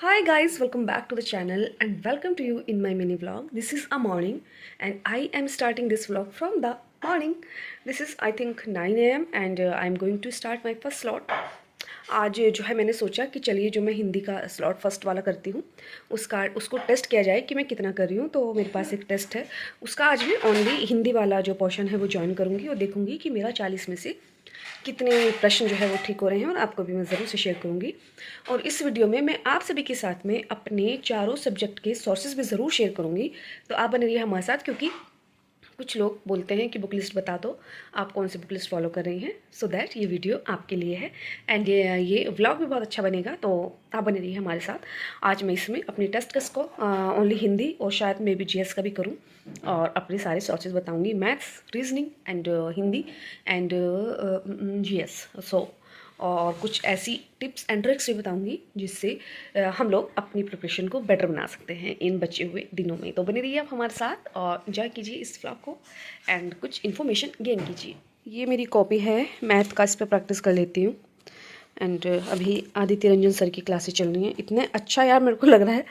Hi guys, welcome back to the channel and welcome to you in my mini vlog. This is a morning and I am starting this vlog from the morning. This is I think 9 a.m. and I am going to start my first slot. आज जो है मैंने सोचा कि चलिए जो मैं हिंदी का स्लॉट फर्स्ट वाला करती हूँ उसको टेस्ट किया जाए कि मैं कितना कर रही हूँ। तो मेरे पास एक टेस्ट है, उसका आज मैं ओनली हिंदी वाला जो पोर्शन है वो ज्वाइन करूँगी और देखूँगी कि मेरा 40 में से कितने प्रश्न जो है वो ठीक हो रहे हैं और आपको भी मैं ज़रूर से शेयर करूँगी। और इस वीडियो में मैं आप सभी के साथ में अपने चारों सब्जेक्ट के सोर्सेज भी ज़रूर शेयर करूँगी। तो आप बने रहिए हमारे साथ, क्योंकि कुछ लोग बोलते हैं कि बुक लिस्ट बता दो, आप कौन सी बुक लिस्ट फॉलो कर रही हैं। सो दैट ये वीडियो आपके लिए है एंड ये व्लॉग भी बहुत अच्छा बनेगा, तो आप बने रहिए हमारे साथ। आज मैं इसमें अपनी टेस्ट को ओनली हिंदी और शायद मे बी जीएस का भी करूं और अपने सारे सोर्सेज बताऊंगी, maths, reasoning and Hindi and GS. So और कुछ ऐसी टिप्स एंड ट्रिक्स भी बताऊंगी जिससे हम लोग अपनी प्रिपरेशन को बेटर बना सकते हैं इन बचे हुए दिनों में। तो बने रहिए आप हमारे साथ और एंजॉय कीजिए इस व्लॉग को एंड कुछ इन्फॉर्मेशन गेन कीजिए। ये मेरी कॉपी है मैथ का, इस पर प्रैक्टिस कर लेती हूँ। एंड अभी आदित्य रंजन सर की क्लासेस चल रही हैं। इतने अच्छा यार मेरे को लग रहा है,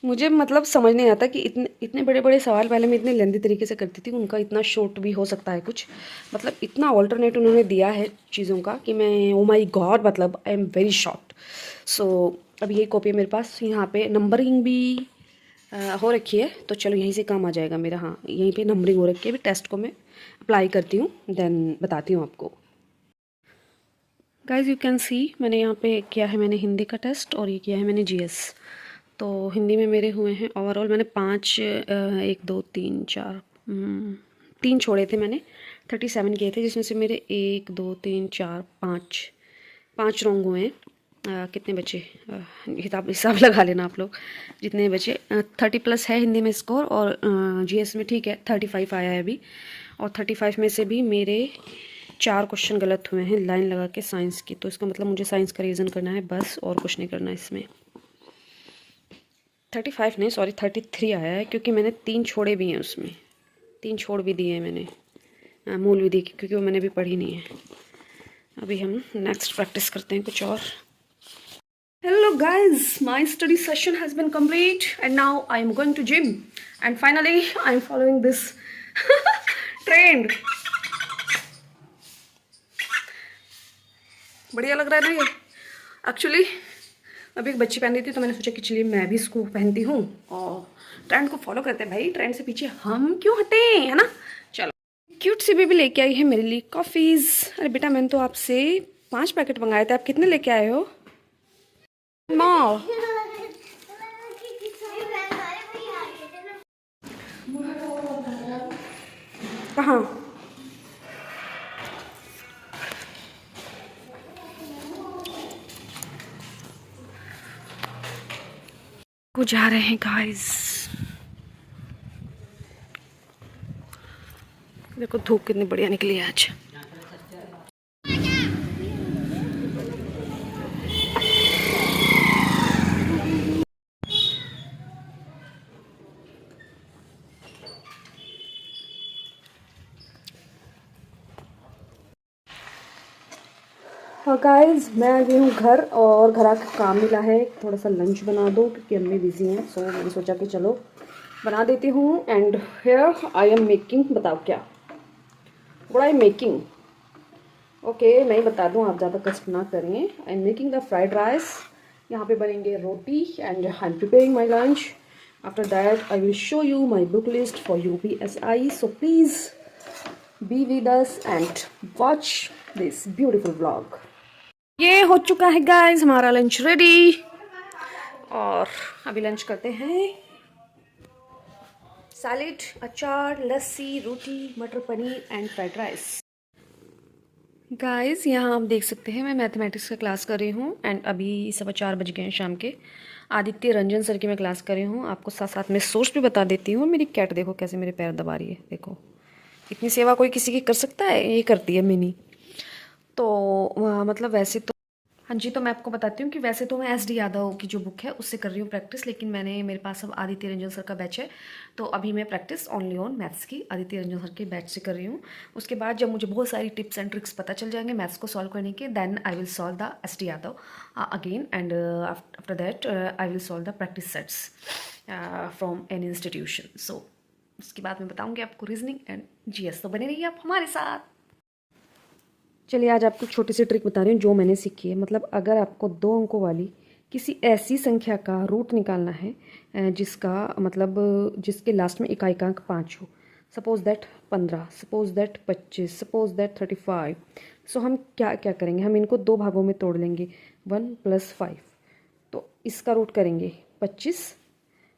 मुझे मतलब समझ नहीं आता कि इतने इतने बड़े बड़े सवाल पहले मैं इतने लेंदी तरीके से करती थी, उनका इतना शॉर्ट भी हो सकता है कुछ, मतलब इतना ऑल्टरनेट उन्होंने दिया है चीज़ों का कि मैं ओ माई गॉड, मतलब आई एम वेरी शॉक्ड। सो अब ये कॉपी है मेरे पास, यहाँ पे नंबरिंग भी हो रखी है, तो चलो यहीं से काम आ जाएगा मेरा। हाँ, यहीं पे नंबरिंग हो रखी है। अभी टेस्ट को मैं अप्लाई करती हूँ, देन बताती हूँ आपको। गाइज यू कैन सी मैंने यहाँ पे किया है मैंने हिंदी का टेस्ट और ये किया है मैंने जीएस। तो हिंदी में मेरे हुए हैं ओवरऑल, मैंने 5 1 2 3 4 3 छोड़े थे मैंने, 37 किए थे, जिसमें से मेरे 1 2 3 4 5 रॉन्ग हुए हैं। कितने बचे, हिसाब लगा लेना आप लोग जितने बचे। 30+ है हिंदी में स्कोर और जीएस में ठीक है 35 आया है अभी। और 35 में से भी मेरे 4 क्वेश्चन गलत हुए हैं लाइन लगा के साइंस की। तो इसका मतलब मुझे साइंस का रीज़न करना है बस, और कुछ नहीं करना इसमें। 35 नहीं, सॉरी 33 आया है, क्योंकि मैंने 3 छोड़े भी हैं, उसमें 3 छोड़ भी दिए हैं मैंने मूल विधि की, क्योंकि वो मैंने भी पढ़ी नहीं है। अभी हम नेक्स्ट प्रैक्टिस करते हैं कुछ और। Hello guys, my study session has been complete and now I am going to gym and finally I am following this trend. बढ़िया लग रहा है ना ये। एक्चुअली अभी एक बच्ची पहन रही थी तो मैंने सोचा कि चलिए मैं भी इसको पहनती हूँ और ट्रेंड को फॉलो करते हैं भाई, ट्रेंड से पीछे हम क्यों हटे, है ना। चलो, क्यूट सी बेबी लेके आई है मेरे लिए कॉफ़ीज़। अरे बेटा मैंने तो आपसे 5 पैकेट मंगाए थे, आप कितने लेके आए हो? माँ कहाँ? को जा रहे हैं गाइस। देखो धूप कितनी बढ़िया निकली है आज। हाँ गाइस, मैं आ गई हूँ घर और घर आके काम मिला है थोड़ा सा लंच बना दो, क्योंकि अम्मी बिजी हैं। सो मैंने सोचा कि चलो बना देती हूँ। And here I am making, बताओ क्या what I am making. Okay मैं ही बता दूँ, आप ज़्यादा कष्ट ना करें। I am making the fried rice, यहाँ पे बनेंगे रोटी and I am preparing my lunch. After that I will show you my book list for UPSI, so please be with us and watch this beautiful vlog. ये हो चुका है guys हमारा lunch ready और अभी लंच करते हैं। Salad, अचार, लस्सी, रोटी, मटर paneer and fried rice. Guys यहाँ आप देख सकते हैं मैं मैथमेटिक्स का क्लास कर रही हूँ एंड अभी 4:15 बज गए हैं शाम के। आदित्य रंजन सर की मैं क्लास कर रही हूँ। आपको साथ साथ में सोर्स भी बता देती हूँ। मेरी कैट देखो कैसे मेरे पैर दबा रही है, देखो इतनी सेवा कोई किसी की कर सकता है, ये करती है मिनी। तो मतलब वैसे तो हाँ जी, तो मैं आपको बताती हूँ कि वैसे तो मैं एस डी यादव की जो बुक है उससे कर रही हूँ प्रैक्टिस, लेकिन मेरे पास अब आदित्य रंजन सर का बैच है, तो अभी मैं प्रैक्टिस ओनली ऑन मैथ्स की आदित्य रंजन सर के बैच से कर रही हूँ। उसके बाद जब मुझे बहुत सारी टिप्स एंड ट्रिक्स पता चल जाएंगे मैथ्स को सॉल्व करने के, then I will solve the S D Yadav again, and after that I will solve the practice sets from an institution. So उसके बाद मैं बताऊँगी आपको रीजनिंग एंड जीएस, तो बने रहिए आप हमारे साथ। चलिए आज आपको छोटी सी ट्रिक बता रही हूँ जो मैंने सीखी है। मतलब अगर आपको 2 अंकों वाली किसी ऐसी संख्या का रूट निकालना है जिसका मतलब जिसके लास्ट में इकाइकांक 5 हो, suppose that 15, suppose that 25, suppose that 35, सो हम क्या क्या करेंगे, हम इनको 2 भागों में तोड़ लेंगे, 1 + 5। तो इसका रूट करेंगे 25,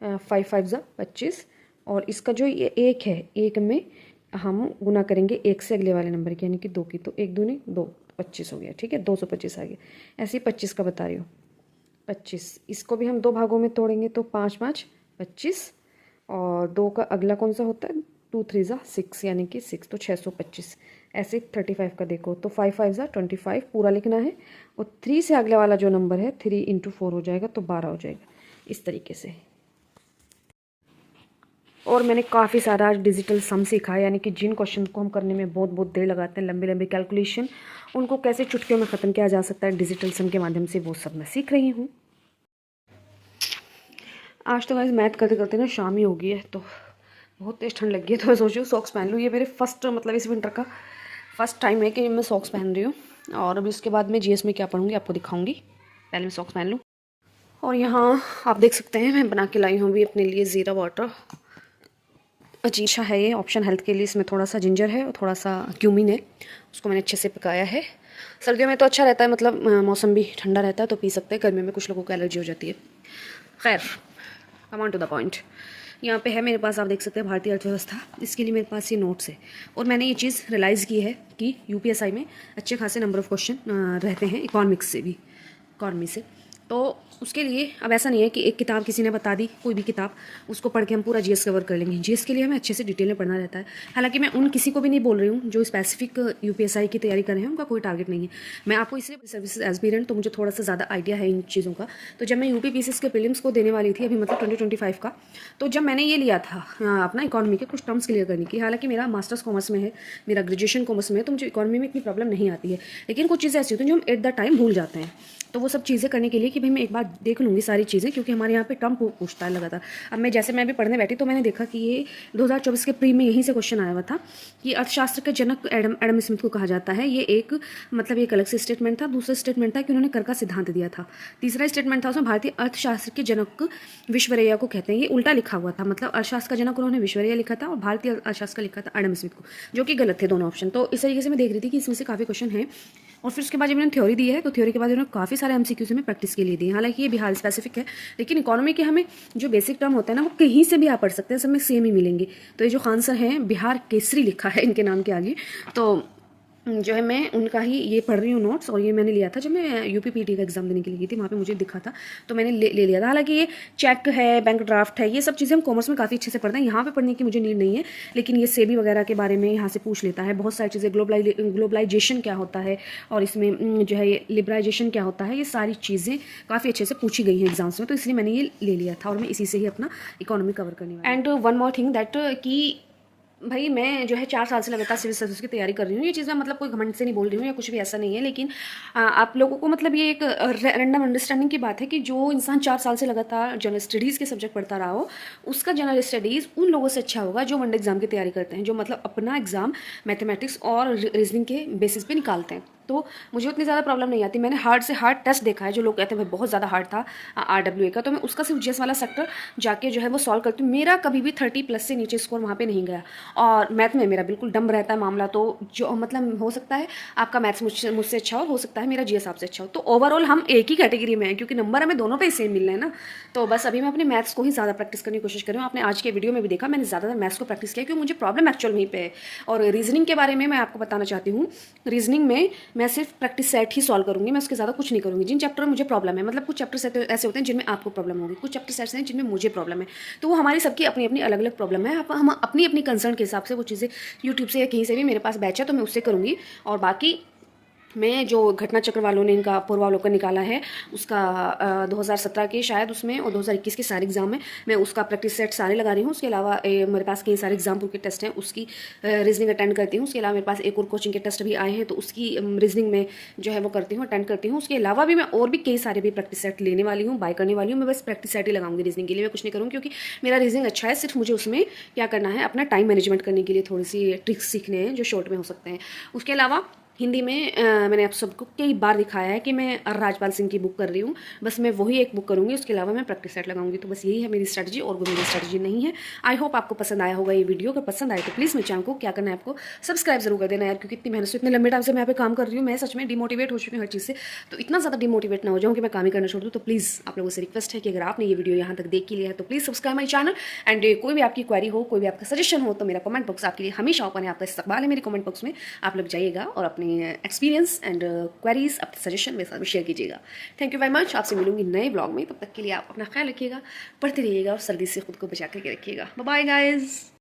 5 5 ज़ा 25, और इसका जो ये एक है, एक में हम गुना करेंगे एक से अगले वाले नंबर की, यानी कि 2 की, तो 1 दूनी 2, 25 हो गया। ठीक है, 225 आ गया। ऐसे ही 25 का बता रही हूँ, 25 इसको भी हम 2 भागों में तोड़ेंगे, तो 5 5 25, और 2 का अगला कौन सा होता है, 2 3 ज़ा 6, यानी कि 6, तो 625। ऐसे 35 का देखो तो 5 5 ज़ा 25 पूरा लिखना है, और 3 से अगले वाला जो नंबर है 3 × 4 हो जाएगा, तो 12 हो जाएगा, इस तरीके से। और मैंने काफ़ी सारा आज डिजिटल सम सीखा है, यानी कि जिन क्वेश्चन को हम करने में बहुत बहुत देर लगाते हैं, लंबी लंबी कैलकुलेशन, उनको कैसे चुटकियों में ख़त्म किया जा सकता है डिजिटल सम के माध्यम से, वो सब मैं सीख रही हूँ। आज तो गाइस मैथ करते करते ना शाम ही हो गई है, तो बहुत तेज ठंड लगी है, तो मैं सोच रही हूँ सॉक्स पहन लूँ। ये मेरे फर्स्ट मतलब इस विंटर का फर्स्ट टाइम है कि मैं सॉक्स पहन रही हूँ, और अभी उसके बाद मैं जीएस में क्या पढ़ूँगी आपको दिखाऊँगी। पहले मैं सॉक्स पहन लूँ। और यहाँ आप देख सकते हैं मैं बना के लाई हूँ अभी अपने लिए ज़ीरा वाटर। अजीब सा है ये ऑप्शन हेल्थ के लिए, इसमें थोड़ा सा जिंजर है और थोड़ा सा क्यूमिन है, उसको मैंने अच्छे से पकाया है। सर्दियों में तो अच्छा रहता है, मतलब मौसम भी ठंडा रहता है तो पी सकते हैं, गर्मियों में कुछ लोगों को एलर्जी हो जाती है। खैर, come on to the point. यहाँ पे है मेरे पास, आप देख सकते हैं, भारतीय अर्थव्यवस्था। इसके लिए मेरे पास ये नोट्स है, और मैंने ये चीज़ रियलाइज़ की है कि यूपीएसआई में अच्छे खासे नंबर ऑफ़ क्वेश्चन रहते हैं इकोनॉमिक्स से भी, इकॉनमी से। तो उसके लिए अब ऐसा नहीं है कि एक किताब किसी ने बता दी, कोई भी किताब, उसको पढ़ के हम पूरा जीएस कवर कर लेंगे। जीएस के लिए हमें अच्छे से डिटेल में पढ़ना रहता है। हालांकि मैं उन किसी को भी नहीं बोल रही हूँ जो स्पेसिफिक यूपीएसआई की तैयारी कर रहे हैं, उनका कोई टारगेट नहीं है। मैं आपको इसलिए सर्विसेज एस्पिरेंट, तो मुझे थोड़ा सा ज़्यादा आइडिया है इन चीज़ों का। तो जब मैं यूपी पीसीएस के प्रीलिम्स को देने वाली थी अभी, मतलब 2025 का, तो जब मैंने ये लिया था अपना इकॉनमी के कुछ टर्म्स क्लियर करने की, हालांकि मेरा मास्टर्स कॉमर्स में है, मेरा ग्रेजुएशन कॉमर्स में है, तो मुझे इकॉनमी में इतनी प्रॉब्लम नहीं आती है, लेकिन कुछ चीज़ें ऐसी होती हैं जो हम एट द टाइम भूल जाते हैं। तो वो सब चीज़ें करने के लिए कि भाई मैं एक बार देख लूँगी सारी चीज़ें, क्योंकि हमारे यहाँ पे टर्म पूछता है लगातार। अब मैं भी पढ़ने बैठी तो मैंने देखा कि ये 2024 के प्री में यहीं से क्वेश्चन आया हुआ था कि अर्थशास्त्र के जनक एडम स्मिथ को कहा जाता है। ये एक मतलब एक अलग से स्टेटमेंट था। दूसरा स्टेटमेंट था कि उन्होंने कर का सिद्धांत दिया था। तीसरा स्टेटमेंट था उसमें भारतीय अर्थशास्त्र के जनक विश्वरैया को कहते हैं। ये उल्टा लिखा हुआ था, मतलब अर्थशास्त्र का जनक उन्होंने विश्वरैया लिखा था और भारतीय अर्थशास्त्र का लिखा था एडम स्मिथ को, जो कि गलत थे दोनों ऑप्शन। तो इस तरीके से मैं देख रही थी कि इसमें से काफ़ी क्वेश्चन है। और फिर उसके बाद जब इन्होंने थ्योरी दी है, तो थ्योरी के बाद इन्होंने काफ़ी सारे एमसीक्यू से में प्रैक्टिस के लिए दिए। हालांकि ये बिहार स्पेसिफिक है, लेकिन इकोनॉमी के हमें जो बेसिक टर्म होता है ना, वो कहीं से भी आप पढ़ सकते हैं, सब में सेम ही मिलेंगे। तो ये जो खान सर हैं, बिहार केसरी लिखा है इनके नाम के आगे, तो जो है मैं उनका ही ये पढ़ रही हूँ नोट्स। और ये मैंने लिया था जब मैं यूपीपीटी का एग्जाम देने के लिए गई थी, वहाँ पे मुझे दिखा था तो मैंने ले लिया था। हालांकि ये चेक है, बैंक ड्राफ्ट है, ये सब चीज़ें हम कॉमर्स में काफ़ी अच्छे से पढ़ते हैं, यहाँ पे पढ़ने की मुझे नीड नहीं है। लेकिन ये सेबी वगैरह के बारे में यहाँ से पूछ लेता है, बहुत सारी चीज़ें, ग्लोबलाइजेशन क्या होता है, और इसमें जो है ये लिबराइजेशन क्या होता है, ये सारी चीज़ें काफ़ी अच्छे से पूछी गई हैं एग्जाम्स में। तो इसलिए मैंने ये ले लिया था और मैं इसी से ही अपना इकोनॉमी कवर करने वाली। And one more thing that कि भाई मैं जो है 4 साल से लगातार सिविल सर्विस की तैयारी कर रही हूँ। ये चीज़ मैं मतलब कोई घमंड से नहीं बोल रही हूँ या कुछ भी ऐसा नहीं है, लेकिन आप लोगों को मतलब ये एक रैंडम अंडरस्टैंडिंग की बात है कि जो इंसान 4 साल से लगातार जनरल स्टडीज़ के सब्जेक्ट पढ़ता रहा हो, उसका जनरल स्टडीज़ उन लोगों से अच्छा होगा जो वन डे एग्जाम की तैयारी करते हैं, जो मतलब अपना एग्जाम मैथमेटिक्स और रीजनिंग के बेसिस पे निकालते हैं। तो मुझे उतनी ज़्यादा प्रॉब्लम नहीं आती। मैंने हार्ड से हार्ड टेस्ट देखा है, जो लोग कहते हैं भाई बहुत ज़्यादा हार्ड था RWA का, तो मैं उसका सिर्फ जीएस वाला सेक्टर जाके जो है वो सॉल्व करती हूँ। मेरा कभी भी 30+ से नीचे स्कोर वहाँ पे नहीं गया। और मैथ में मेरा बिल्कुल डम रहता है मामला, तो जो मतलब हो सकता है आपका मैथ्स मुझसे अच्छा हो सकता है मेरा जीएस आपसे अच्छा हो, तो ओवरऑल हम एक ही कैटेगरी में हैं, क्योंकि नंबर हमें दोनों पे ही सेम मिल रहे हैं ना। तो बस अभी मैं अपने मैथ्स को ही ज़्यादा प्रैक्टिस करने की कोशिश कर रही हूँ। आपने आज के वीडियो में भी देखा, मैंने ज़्यादातर मैथ्स को प्रैक्टिस किया क्योंकि मुझे प्रॉब्लम एक्चुअल वहीं पे है। और रीजनिंग के बारे में मैं आपको बताना चाहती हूँ, रीजनिंग में मैं सिर्फ प्रैक्टिस सेट ही सॉल्व करूँगी, मैं उसके ज़्यादा कुछ नहीं करूँगी। जिन चैप्टर में मुझे प्रॉब्लम है, मतलब कुछ चैप्टर ऐसे होते हैं जिनमें आपको प्रॉब्लम होगी, कुछ चैप्टर ऐसे हैं जिनमें मुझे प्रॉब्लम है, तो वो हमारी सबकी अपनी अपनी अलग अलग प्रॉब्लम है। हम अपनी अपनी कंसर्न के हिसाब से वो चीज़ें यूट्यूब से या कहीं से भी, मेरे पास बैच है तो मैं उससे करूँगी। और बाकी मैं जो घटना चक्र वालों ने इनका पूर्वावलोकन निकाला है उसका 2017 के शायद उसमें और 2021 के सारे एग्जाम में मैं उसका प्रैक्टिस सेट सारे लगा रही हूँ। उसके अलावा मेरे पास कई सारे एग्जाम्पल के टेस्ट हैं, उसकी रीजनिंग अटेंड करती हूँ। उसके अलावा मेरे पास एक और कोचिंग के टेस्ट भी आए हैं तो उसकी रीजनिंग में जो है वो करती हूँ, अटेंड करती हूँ। उसके अलावा भी मैं और भी कई सारे भी प्रैक्टिस सेट लेने वाली हूँ, बाय करने वाली हूँ। मैं बस प्रैक्टिस सेट ही लगाऊंगी रीजनिंग के लिए, मैं कुछ नहीं करूँगी क्योंकि मेरा रीजनिंग अच्छा है। सिर्फ मुझे उसमें क्या करना है, अपना टाइम मैनेजमेंट करने के लिए थोड़ी सी ट्रिक्स सीखने हैं जो शॉर्ट में हो सकते हैं। उसके अलावा हिंदी में मैंने आप सबको कई बार दिखाया है कि मैं राजपाल सिंह की बुक कर रही हूँ, बस मैं वही एक बुक करूँगी। उसके अलावा मैं प्रैक्टिस सेट लगाऊंगी। तो बस यही है मेरी स्ट्रैटेजी, और कोई मेरी स्ट्रैटेजी नहीं है। आई होप आपको पसंद आया होगा ये वीडियो। अगर पसंद आए तो प्लीज़ मेरे चैनल को क्या करना है, आपको सब्सक्राइब जरूर कर देना यार, क्योंकि इतनी मेहनत से इतने लंबे टाइम से मैं यहाँ पे काम कर रही हूँ। मैं सच में डिमोटिवेट हो चुकी हूँ हर चीज़ से, तो इतना ज़्यादा डिमोटिवेट ना हो जाऊँ कि मैं काम ही करना छोड़ दूँ। तो प्लीज़ आप लोगों से रिक्वेस्ट है कि अगर आपने ये वीडियो यहाँ तक देख लिया है तो please subscribe my channel. And कोई भी आपकी क्वेरी हो, कोई भी आपका सजेशन हो, तो मेरा कमेंट बॉक्स आपके लिए हमेशा ओपन है, आपका इस्तकबाल है मेरे कमेंट बॉक्स में। आप लोग जाइएगा और अपने एक्सपीरियंस एंड क्वेरीज, अपने सजेशन मेरे साथ शेयर कीजिएगा। Thank you very much. आपसे मिलूंगी नए ब्लॉग में, तब तक के लिए आप अपना ख्याल रखिएगा, पढ़ते रहिएगा और सर्दी से खुद को बचा करके रखिएगा। Bye bye guys.